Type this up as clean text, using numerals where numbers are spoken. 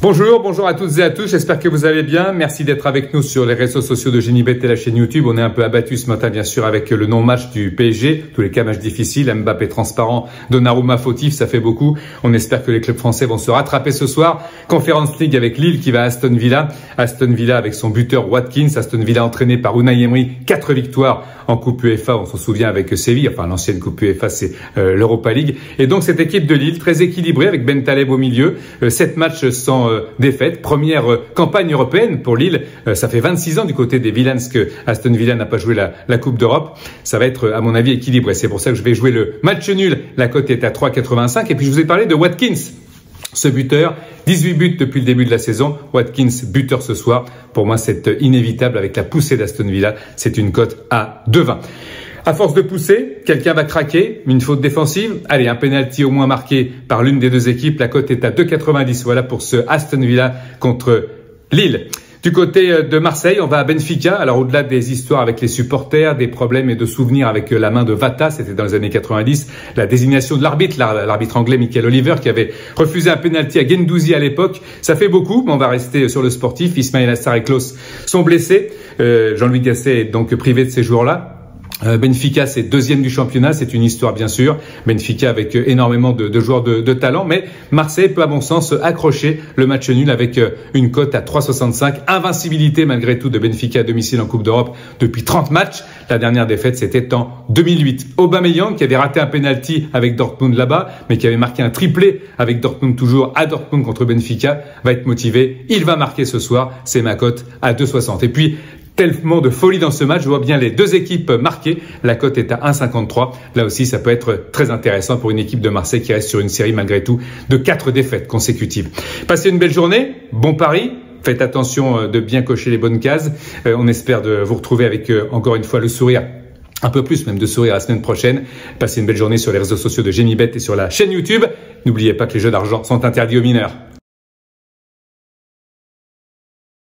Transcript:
Bonjour à toutes et à tous, j'espère que vous allez bien. Merci d'être avec nous sur les réseaux sociaux de Génibet et la chaîne YouTube. On est un peu abattu ce matin bien sûr avec le non-match du PSG. Tous les cas match difficile, Mbappé transparent, Donnarumma fautif, ça fait beaucoup. On espère que les clubs français vont se rattraper ce soir. Conference League avec Lille qui va à Aston Villa. Aston Villa avec son buteur Watkins. Aston Villa entraîné par Unai Emery, 4 victoires en Coupe UEFA. On s'en souvient avec Séville, enfin l'ancienne Coupe UEFA c'est l'Europa League. Et donc cette équipe de Lille très équilibrée avec Ben Taleb au milieu. 7 matchs sans défaite, première campagne européenne pour Lille. Ça fait 26 ans du côté des Villains que Aston Villa n'a pas joué la Coupe d'Europe. Ça va être à mon avis équilibré. C'est pour ça que je vais jouer le match nul. La cote est à 3,85. Et puis je vous ai parlé de Watkins. Ce buteur, 18 buts depuis le début de la saison. Watkins, buteur ce soir. Pour moi, c'est inévitable avec la poussée d'Aston Villa. C'est une cote à 2,20. À force de pousser, quelqu'un va craquer, une faute défensive. Allez, un penalty au moins marqué par l'une des deux équipes. La cote est à 2,90. Voilà pour ce Aston Villa contre Lille. Du côté de Marseille, on va à Benfica. Alors au-delà des histoires avec les supporters, des problèmes et de souvenirs avec la main de Vata, c'était dans les années 90, la désignation de l'arbitre anglais Michael Oliver qui avait refusé un penalty à Guendouzi à l'époque. Ça fait beaucoup, mais on va rester sur le sportif. Ismail Assar et Klose sont blessés. Jean-Louis Gasset est donc privé de ces joueurs-là. Benfica, c'est deuxième du championnat, c'est une histoire bien sûr. Benfica avec énormément de joueurs de talent, mais Marseille peut à mon sens accrocher le match nul avec une cote à 3,65. Invincibilité malgré tout de Benfica à domicile en Coupe d'Europe depuis 30 matchs. La dernière défaite, c'était en 2008. Aubameyang qui avait raté un penalty avec Dortmund là-bas, mais qui avait marqué un triplé avec Dortmund toujours à Dortmund contre Benfica, va être motivé. Il va marquer ce soir, c'est ma cote à 2,60. Et puis, tellement de folie dans ce match, je vois bien les deux équipes marquées. La cote est à 1,53. Là aussi, ça peut être très intéressant pour une équipe de Marseille qui reste sur une série malgré tout de 4 défaites consécutives. Passez une belle journée, bon pari. Faites attention de bien cocher les bonnes cases. On espère de vous retrouver avec encore une fois le sourire. Un peu plus même de sourire la semaine prochaine. Passez une belle journée sur les réseaux sociaux de Génibet et sur la chaîne YouTube. N'oubliez pas que les jeux d'argent sont interdits aux mineurs.